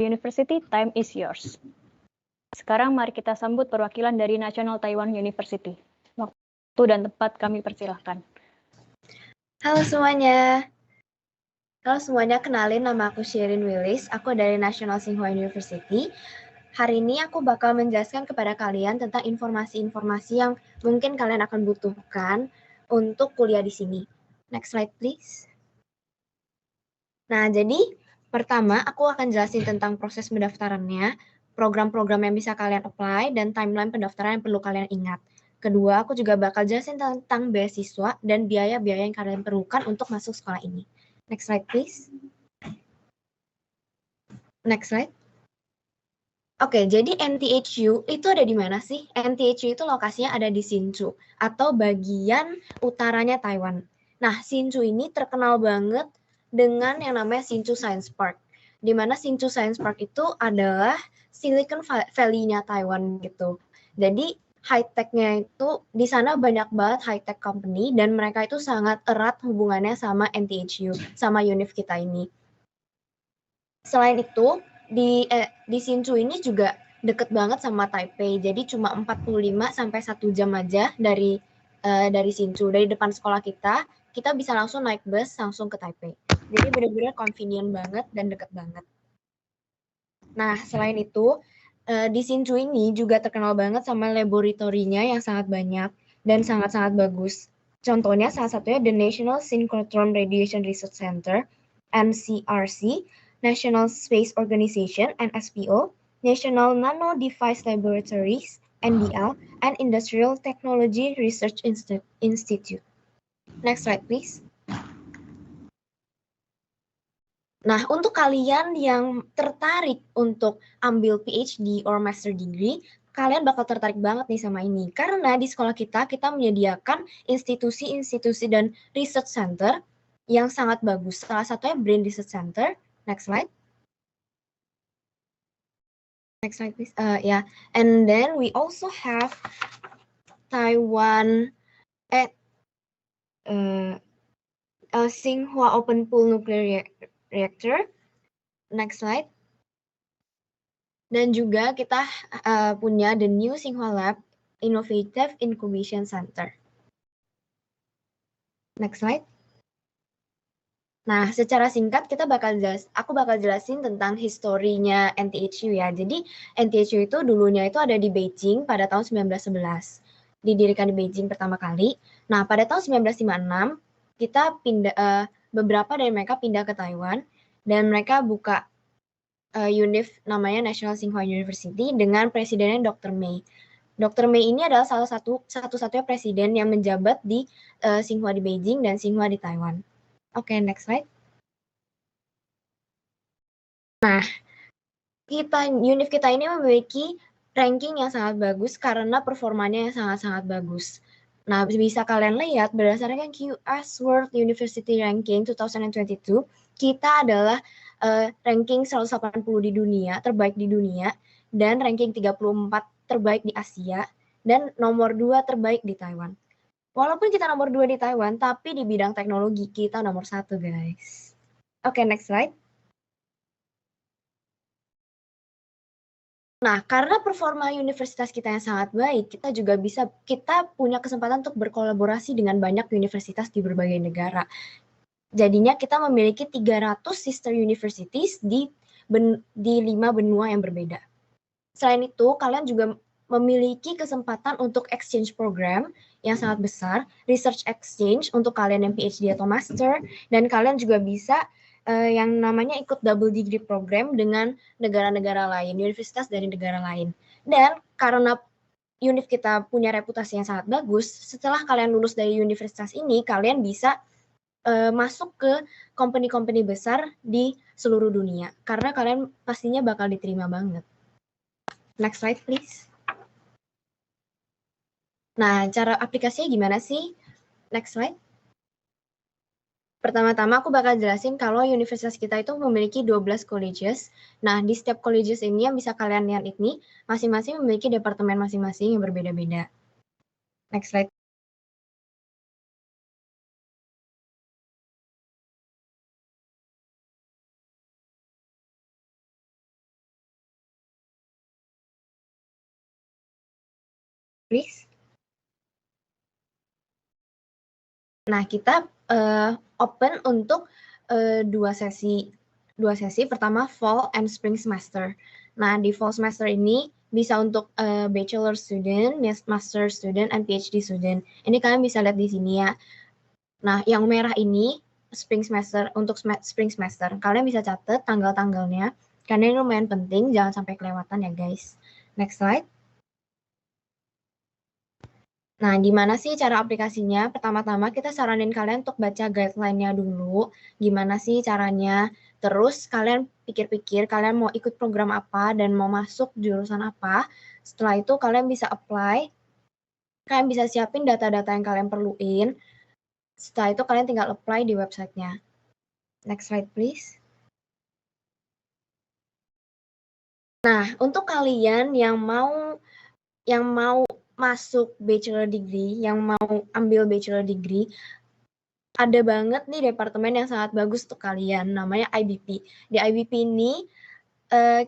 University, time is yours. Sekarang mari kita sambut perwakilan dari National Taiwan University. Waktu dan tempat kami persilahkan. Halo semuanya. Kenalin nama aku Sherin Willis, aku dari National Tsinghua University. Hari ini aku bakal menjelaskan kepada kalian tentang informasi-informasi yang mungkin kalian akan butuhkan untuk kuliah di sini. Next slide please. Nah, jadi pertama aku akan jelasin tentang proses pendaftarannya, program-program yang bisa kalian apply, dan timeline pendaftaran yang perlu kalian ingat. Kedua, aku juga bakal jelasin tentang beasiswa dan biaya-biaya yang kalian perlukan untuk masuk sekolah ini. Next slide, please. Next slide. Oke, jadi NTHU itu ada di mana sih? NTHU itu lokasinya ada di Hsinchu, atau bagian utaranya Taiwan. Nah, Hsinchu ini terkenal banget dengan yang namanya Hsinchu Science Park. Di mana Hsinchu Science Park itu adalah Silicon Valley-nya Taiwan gitu. Jadi, high-tech-nya itu di sana banyak banget high-tech company dan mereka itu sangat erat hubungannya sama NTHU, sama univ kita ini. Selain itu, di Hsinchu ini juga deket banget sama Taipei. Jadi cuma 45 sampai 1 jam aja dari Hsinchu. Dari depan sekolah kita bisa langsung naik bus langsung ke Taipei. Jadi benar-benar convenient banget dan deket banget. Nah, selain itu, di Hsinchu ini juga terkenal banget sama laboratorinya yang sangat banyak dan sangat-sangat bagus. Contohnya salah satunya The National Synchrotron Radiation Research Center, NCRC, National Space Organization, NSPO, National Nano Device Laboratories, NDL, and Industrial Technology Research Institute. Next slide, please. Nah, untuk kalian yang tertarik untuk ambil PhD or Master Degree, kalian bakal tertarik banget nih sama ini. Karena di sekolah kita menyediakan institusi-institusi dan research center yang sangat bagus. Salah satunya Brain Research Center. Next slide. Next slide, please. And then we also have Taiwan Tsinghua Open Pool Nuclear Reactor. Next slide. Dan juga kita punya the new Tsinghua Lab Innovative Incubation Center. Next slide. Nah, secara singkat aku bakal jelasin tentang historinya NTHU ya. Jadi NTHU itu dulunya itu ada di Beijing pada tahun 1911. Didirikan di Beijing pertama kali. Nah, pada tahun 1956 kita beberapa dari mereka pindah ke Taiwan dan mereka buka univ namanya National Tsinghua University dengan presidennya Dr. Mei. Dr. Mei ini adalah satu-satunya presiden yang menjabat di Tsinghua di Beijing dan Tsinghua di Taiwan. Oke, next slide. Nah, univ kita ini memiliki ranking yang sangat bagus karena performanya yang sangat-sangat bagus. Nah, bisa kalian lihat berdasarkan QS World University Ranking 2022, kita adalah ranking 180 di dunia, terbaik di dunia, dan ranking 34 terbaik di Asia, dan nomor 2 terbaik di Taiwan. Walaupun kita nomor 2 di Taiwan, tapi di bidang teknologi kita nomor 1, guys. Oke, next slide. Nah, karena performa universitas kita yang sangat baik, kita punya kesempatan untuk berkolaborasi dengan banyak universitas di berbagai negara. Jadinya kita memiliki 300 sister universities di 5 benua yang berbeda. Selain itu, kalian juga memiliki kesempatan untuk exchange program yang sangat besar, research exchange untuk kalian yang PhD atau master, dan kalian juga bisa yang namanya ikut double degree program dengan negara-negara lain, universitas dari negara lain. Dan karena univ kita punya reputasi yang sangat bagus, setelah kalian lulus dari universitas ini, kalian bisa masuk ke company-company besar di seluruh dunia. Karena kalian pastinya bakal diterima banget. Next slide, please. Nah, cara aplikasinya gimana sih? Next slide. Pertama-tama aku bakal jelasin kalau universitas kita itu memiliki 12 colleges. Nah, di setiap colleges ini yang bisa kalian lihat ini, masing-masing memiliki departemen masing-masing yang berbeda-beda. Next slide. please. Nah, kita open untuk dua sesi. Pertama fall and spring semester. Nah, di fall semester ini bisa untuk bachelor student, master student, and PhD student. Ini kalian bisa lihat di sini ya. Nah, yang merah ini spring semester, untuk spring semester. Kalian bisa catat tanggal-tanggalnya, karena ini lumayan penting, jangan sampai kelewatan ya guys. Next slide. Nah, gimana sih cara aplikasinya? Pertama-tama kita saranin kalian untuk baca guideline-nya dulu. Gimana sih caranya? Terus kalian pikir-pikir kalian mau ikut program apa dan mau masuk jurusan apa. Setelah itu kalian bisa apply. Kalian bisa siapin data-data yang kalian perluin. Setelah itu kalian tinggal apply di websitenya. Next slide, please. Nah, untuk kalian yang mau masuk bachelor degree, yang mau ambil bachelor degree, ada banget nih departemen yang sangat bagus untuk kalian, namanya IBP. Di IBP ini,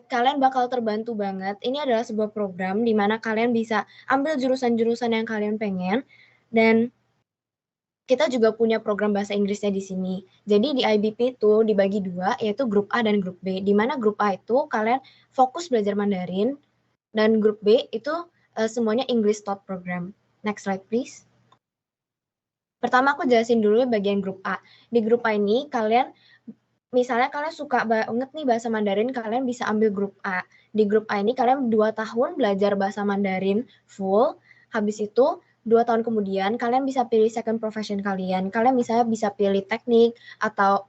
kalian bakal terbantu banget. Ini adalah sebuah program di mana kalian bisa ambil jurusan-jurusan yang kalian pengen, dan kita juga punya program bahasa Inggrisnya di sini. Jadi di IBP itu dibagi dua, yaitu grup A dan grup B. Di mana grup A itu kalian fokus belajar Mandarin, dan grup B itu semuanya English Talk Program. Next slide, please. Pertama aku jelasin dulu bagian grup A. Di grup A ini kalian, misalnya kalian suka banget nih bahasa Mandarin, kalian bisa ambil grup A. Di grup A ini kalian 2 tahun belajar bahasa Mandarin full. Habis itu 2 tahun kemudian kalian bisa pilih second profession kalian. Kalian misalnya bisa pilih teknik atau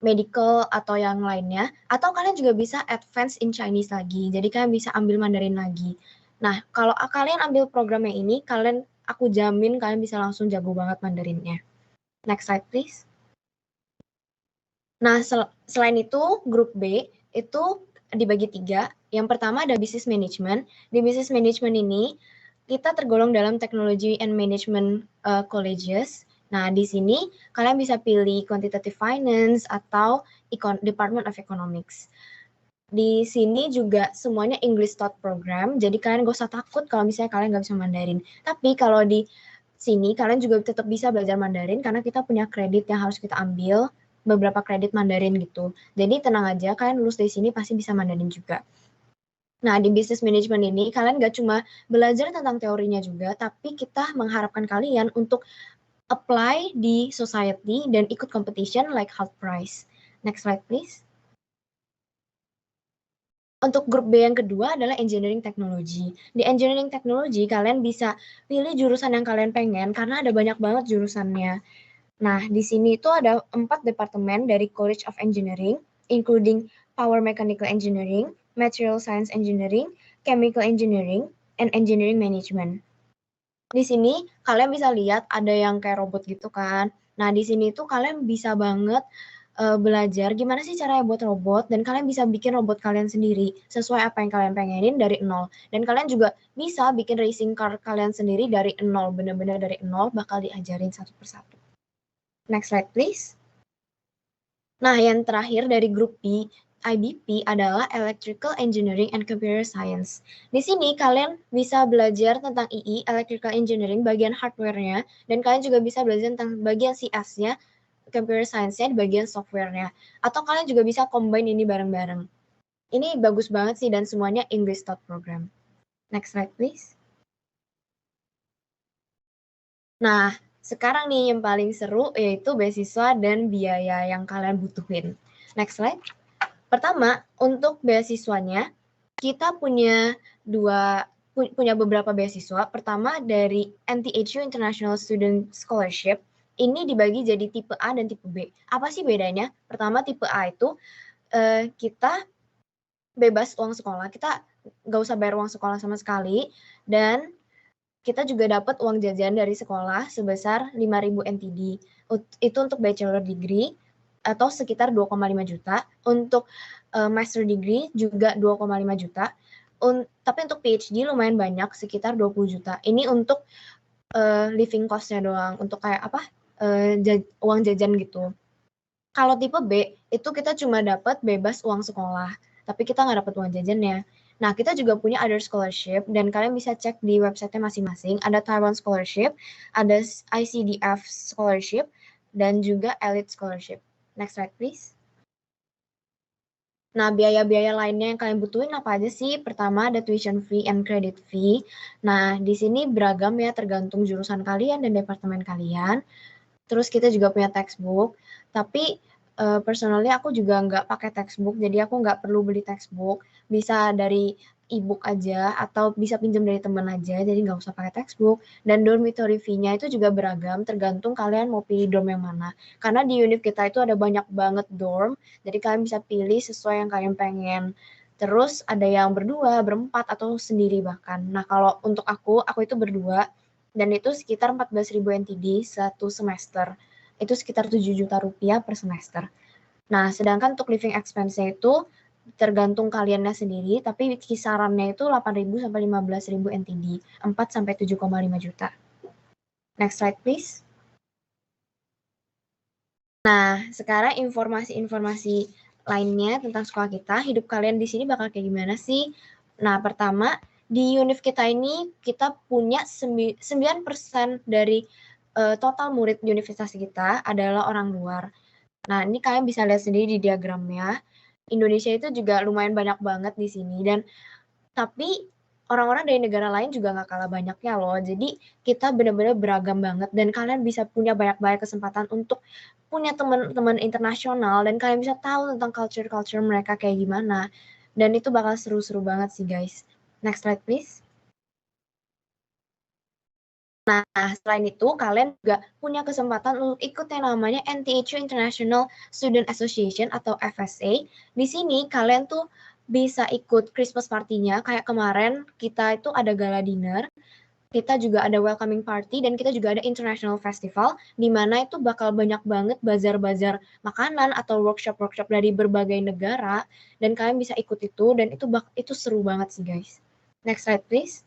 medical atau yang lainnya. Atau kalian juga bisa advance in Chinese lagi. Jadi kalian bisa ambil Mandarin lagi. Nah, kalau kalian ambil program yang ini, aku jamin kalian bisa langsung jago banget Mandarinnya. Next slide, please. Nah, selain itu, grup B itu dibagi 3. Yang pertama ada business management. Di business management ini, kita tergolong dalam technology and management colleges. Nah, di sini kalian bisa pilih quantitative finance atau Department of Economics. Di sini juga semuanya English Talk Program, jadi kalian gak usah takut kalau misalnya kalian gak bisa Mandarin. Tapi kalau di sini kalian juga tetap bisa belajar Mandarin karena kita punya kredit yang harus kita ambil, beberapa kredit Mandarin gitu. Jadi tenang aja, kalian lulus dari sini pasti bisa Mandarin juga. Nah, di business management ini kalian gak cuma belajar tentang teorinya juga, tapi kita mengharapkan kalian untuk apply di society dan ikut competition like Health Prize. Next slide, please. Untuk grup B yang kedua adalah engineering technology. Di engineering technology kalian bisa pilih jurusan yang kalian pengen karena ada banyak banget jurusannya. Nah, di sini itu ada 4 departemen dari College of Engineering, including Power Mechanical Engineering, Material Science Engineering, Chemical Engineering, and Engineering Management. Di sini kalian bisa lihat ada yang kayak robot gitu kan. Nah, di sini tuh kalian bisa banget belajar gimana sih caranya buat robot, dan kalian bisa bikin robot kalian sendiri sesuai apa yang kalian pengenin dari nol. Dan kalian juga bisa bikin racing car kalian sendiri dari nol, benar-benar dari nol, bakal diajarin satu persatu. Next slide, please. Nah, yang terakhir dari grup B, IBP adalah Electrical Engineering and Computer Science. Di sini kalian bisa belajar tentang II, Electrical Engineering, bagian hardware-nya, dan kalian juga bisa belajar tentang bagian CS-nya, Computer Science-nya di bagian software-nya. Atau kalian juga bisa combine ini bareng-bareng. Ini bagus banget sih, dan semuanya English Talk Program. Next slide, please. Nah, sekarang nih yang paling seru yaitu beasiswa dan biaya yang kalian butuhin. Next slide. Pertama, untuk beasiswanya, kita punya beberapa beasiswa. Pertama dari NTHU International Student Scholarship. Ini dibagi jadi tipe A dan tipe B. Apa sih bedanya? Pertama, tipe A itu kita bebas uang sekolah. Kita nggak usah bayar uang sekolah sama sekali. Dan kita juga dapat uang jajan dari sekolah sebesar 5.000 NTD. Itu untuk bachelor degree atau sekitar 2,5 juta. Untuk master degree juga 2,5 juta. Tapi untuk PhD lumayan banyak, sekitar 20 juta. Ini untuk living cost-nya doang, untuk kayak apa? Uang jajan gitu. Kalau tipe B, itu kita cuma dapat bebas uang sekolah, tapi kita nggak dapat uang jajannya. Nah, kita juga punya other scholarship, dan kalian bisa cek di website-nya masing-masing. Ada Taiwan Scholarship, ada ICDF Scholarship, dan juga Elite Scholarship. Next slide, please. Nah, biaya-biaya lainnya yang kalian butuhin apa aja sih? Pertama, ada tuition fee and credit fee. Nah, di sini beragam ya, tergantung jurusan kalian dan departemen kalian. Terus kita juga punya textbook, tapi personally aku juga nggak pakai textbook, jadi aku nggak perlu beli textbook. Bisa dari e-book aja, atau bisa pinjam dari teman aja, jadi nggak usah pakai textbook. Dan dormitory fee-nya itu juga beragam, tergantung kalian mau pilih dorm yang mana. Karena di univ kita itu ada banyak banget dorm, jadi kalian bisa pilih sesuai yang kalian pengen. Terus ada yang berdua, berempat, atau sendiri bahkan. Nah, kalau untuk aku itu berdua, dan itu sekitar 14.000 NTD satu semester. Itu sekitar 7 juta rupiah per semester. Nah, sedangkan untuk living expense-nya itu tergantung kaliannya sendiri, tapi kisarannya itu 8.000 sampai 15.000 NTD, 4 sampai 7,5 juta. Next slide, please. Nah, sekarang informasi-informasi lainnya tentang sekolah kita, hidup kalian di sini bakal kayak gimana sih? Nah, pertama, di univ kita ini kita punya 9% dari total murid di universitas kita adalah orang luar. Nah, ini kalian bisa lihat sendiri di diagramnya. Indonesia itu juga lumayan banyak banget di sini, dan tapi orang-orang dari negara lain juga nggak kalah banyaknya loh. Jadi kita benar-benar beragam banget, dan kalian bisa punya banyak-banyak kesempatan untuk punya teman-teman internasional, dan kalian bisa tahu tentang culture-culture mereka kayak gimana. Dan itu bakal seru-seru banget sih guys. Next slide please. Nah, selain itu, kalian juga punya kesempatan untuk ikut yang namanya NTHU International Student Association atau FSA. Di sini, kalian tuh bisa ikut Christmas party-nya. Kayak kemarin, kita itu ada gala dinner, kita juga ada welcoming party, dan kita juga ada international festival, di mana itu bakal banyak banget bazar-bazar makanan atau workshop-workshop dari berbagai negara, dan kalian bisa ikut itu, dan itu seru banget sih, guys. Next slide, please.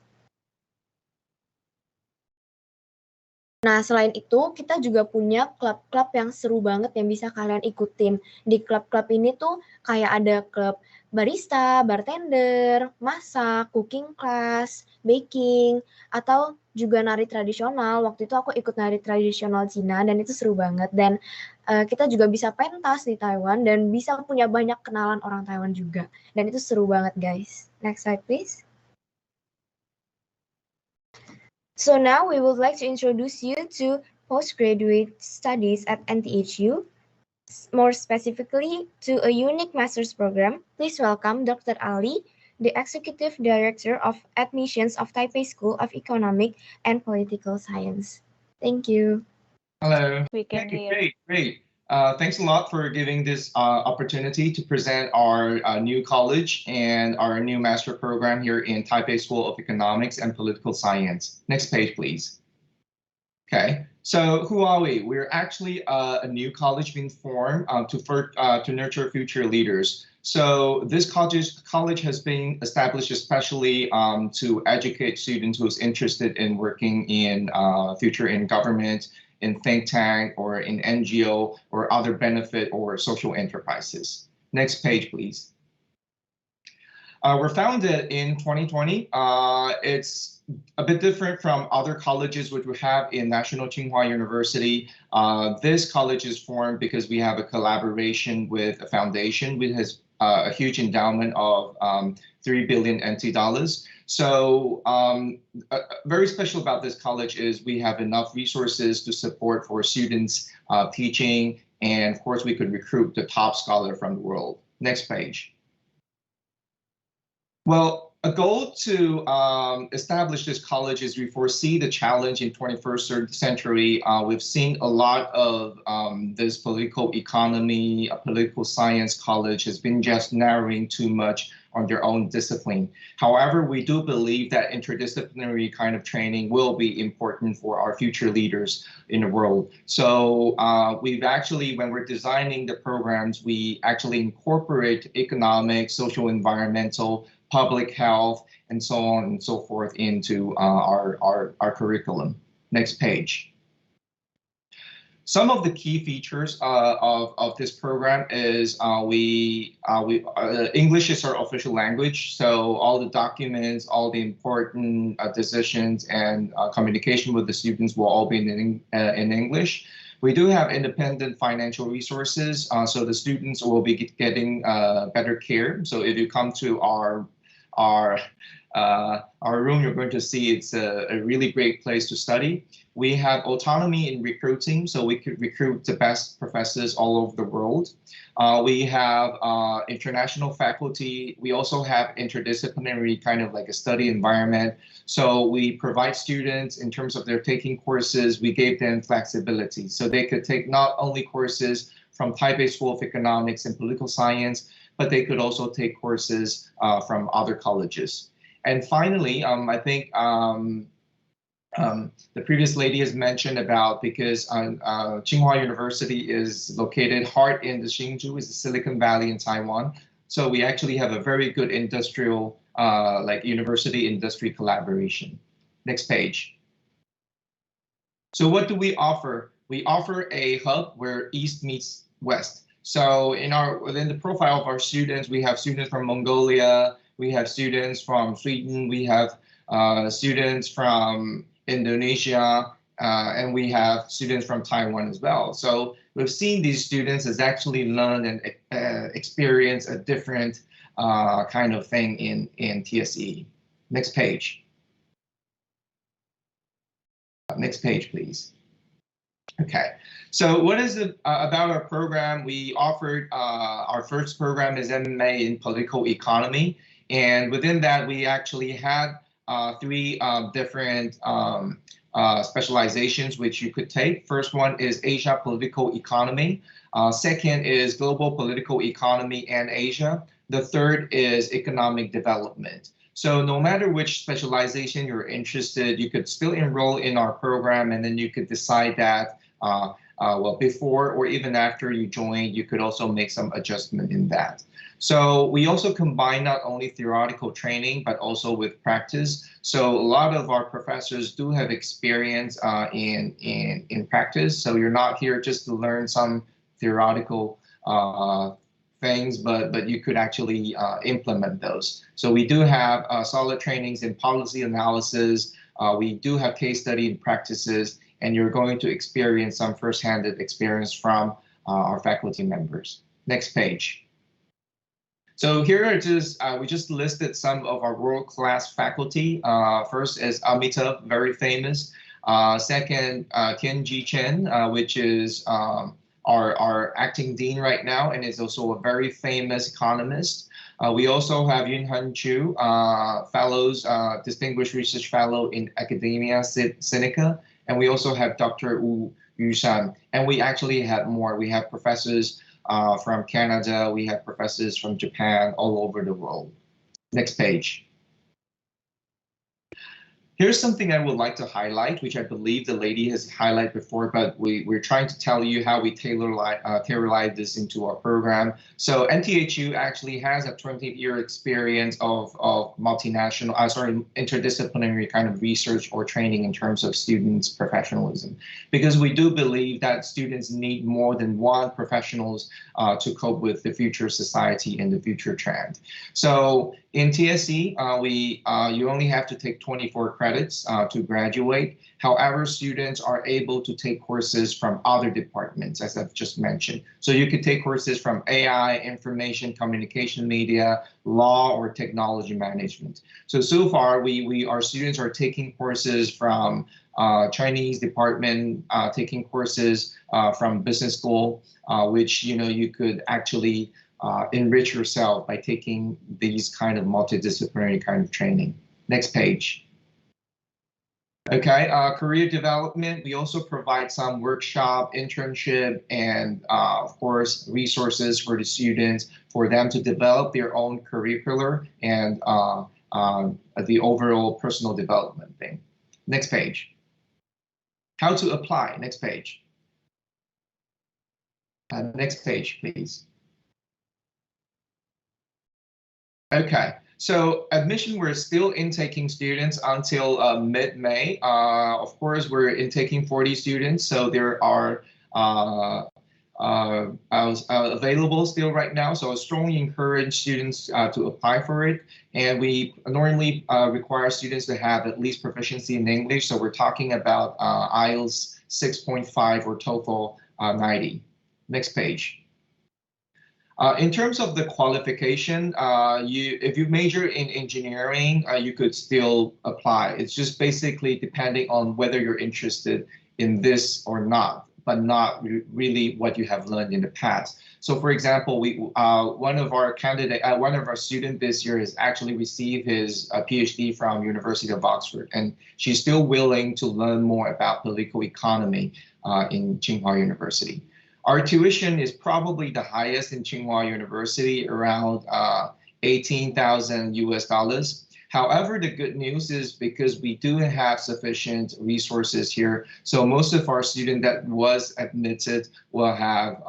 Nah, selain itu, kita juga punya klub-klub yang seru banget yang bisa kalian ikutin. Di klub-klub ini tuh kayak ada klub barista, bartender, masak, cooking class, baking, atau juga nari tradisional. Waktu itu aku ikut nari tradisional Cina, dan itu seru banget. Dan kita juga bisa pentas di Taiwan, dan bisa punya banyak kenalan orang Taiwan juga. Dan itu seru banget, guys. Next slide, please. So now we would like to introduce you to postgraduate studies at NTHU, more specifically to a unique master's program. Please welcome Dr. Ali, the Executive Director of Admissions of Taipei School of Economic and Political Science. Thank you. Hello. We can hear. Great. Thanks a lot for giving this opportunity to present our new college and our new master program here in Taipei School of Economics and Political Science. Next page, please. Okay, so who are we? We're actually a new college being formed to nurture future leaders. So this college has been established especially to educate students who's interested in working in future in government, in think tank, or in NGO, or other benefit or social enterprises. Next page, please. We're founded in 2020. It's a bit different from other colleges which we have in National Tsinghua University. This college is formed because we have a collaboration with a foundation which has a huge endowment of 3 billion NT dollars. So very special about this college is we have enough resources to support for students teaching, and of course we could recruit the top scholar from the world. Next page. Well, a goal to establish this college is we foresee the challenge in 21st century. We've seen a lot of this political economy, political science college has been just narrowing too much on their own discipline. However, we do believe that interdisciplinary kind of training will be important for our future leaders in the world. So we've actually, when we're designing the programs, we actually incorporate economic, social, environmental, public health, and so on and so forth into our curriculum. Next page. Some of the key features of this program is English is our official language, so all the documents, all the important decisions and communication with the students will all be in English. We do have independent financial resources, so the students will be getting better care. So if you come to our room, you're going to see it's a really great place to study. We have autonomy in recruiting, so we could recruit the best professors all over the world. We have international faculty. We also have interdisciplinary kind of like a study environment. So we provide students in terms of their taking courses, we gave them flexibility. So they could take not only courses from Taipei School of Economics and Political Science, but they could also take courses from other colleges. And finally, I think the previous lady has mentioned about because Tsinghua University is located hard in the Hsinchu, is the Silicon Valley in Taiwan. So we actually have a very good industrial, like university industry collaboration. Next page. So what do we offer? We offer a hub where East meets West. So within the profile of our students, we have students from Mongolia, we have students from Sweden, we have students from Indonesia, and we have students from Taiwan as well. So we've seen these students as actually learn and experience a different kind of thing in TSE. Next page. Next page, please. Okay, so what is it about our program? We offered our first program is MMA in political economy. And within that, we actually had 3 different specializations which you could take. First one is Asia political economy. Second is global political economy and Asia. The third is economic development. So no matter which specialization you're interested, you could still enroll in our program, and then you could decide that well, before or even after you join, you could also make some adjustment in that. So we also combine not only theoretical training, but also with practice. So a lot of our professors do have experience in practice. So you're not here just to learn some theoretical things, but you could actually implement those. So we do have solid trainings in policy analysis. We do have case study and practices, and you're going to experience some first-hand experience from our faculty members. Next page. So here are just, we just listed some of our world-class faculty. First is Amitav, very famous. Second, Tianji Chen, which is our acting dean right now, and is also a very famous economist. We also have Yunhan Chu, fellows, distinguished research fellow in Academia Sinica. And we also have Dr. Wu Yushan. And we actually have more. We have professors from Canada. We have professors from Japan, all over the world. Next page. Here's something I would like to highlight, which I believe the lady has highlighted before, but we're trying to tell you how we tailor this into our program. So NTHU actually has a 20-year experience of multinational, interdisciplinary kind of research or training in terms of students' professionalism, because we do believe that students need more than one professionals to cope with the future society and the future trend. So in TSE, you only have to take 24 credits to graduate. However, students are able to take courses from other departments, as I've just mentioned. So you could take courses from AI, information, communication media, law, or technology management. So far, our students are taking courses from Chinese department, taking courses from business school, which you could actually enrich yourself by taking these kind of multidisciplinary kind of training. Next page. Okay, career development. We also provide some workshop, internship, and of course, resources for the students for them to develop their own curricular and the overall personal development thing. Next page. How to apply. Next page. Next page, please. Okay, so admission, we're still intaking students until mid-May. Of course, we're intaking 40 students, so there are available still right now. So I strongly encourage students to apply for it. And we normally require students to have at least proficiency in English. So we're talking about IELTS 6.5 or TOEFL 90. Next page. In terms of the qualification, if you major in engineering, you could still apply. It's just basically depending on whether you're interested in this or not, but not really what you have learned in the past. So, for example, one of our students this year has actually received his PhD from University of Oxford, and she's still willing to learn more about political economy in Tsinghua University. Our tuition is probably the highest in Tsinghua University, around $18,000 US. However, the good news is because we do have sufficient resources here, so most of our students that was admitted will have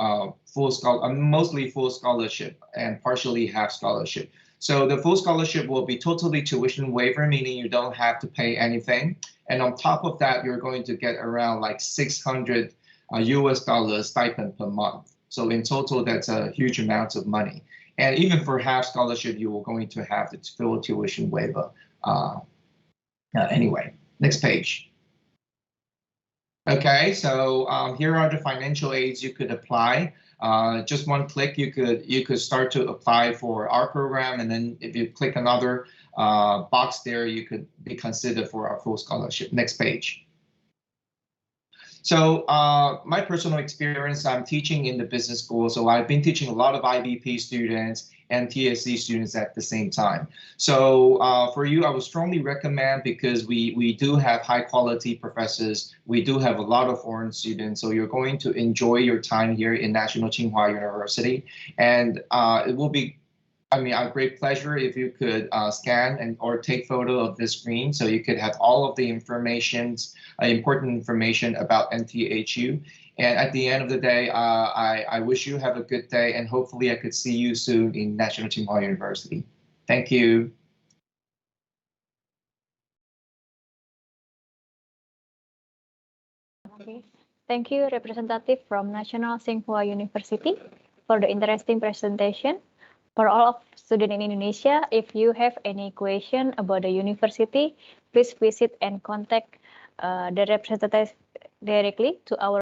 mostly full scholarship and partially half scholarship. So the full scholarship will be totally tuition waiver, meaning you don't have to pay anything. And on top of that, you're going to get around like $600 US stipend per month. So in total, that's a huge amount of money. And even for half scholarship, you are going to have the full tuition waiver. Anyway, next page. Okay, so here are the financial aids you could apply. Just one click, you could start to apply for our program, and then if you click another box there, you could be considered for our full scholarship. Next page. So my personal experience, I'm teaching in the business school. So I've been teaching a lot of IBP students and TSC students at the same time. So for you, I would strongly recommend, because we do have high quality professors. We do have a lot of foreign students. So you're going to enjoy your time here in National Tsinghua University. And it will be a great pleasure if you could scan or take photo of this screen, so you could have all of the important information about NTHU. And at the end of the day, I wish you have a good day, and hopefully I could see you soon in National Tsinghua University. Thank you. Okay. Thank you, representative from National Tsinghua University, for the interesting presentation. For all of students in Indonesia, if you have any question about the university, please visit and contact the representative directly to our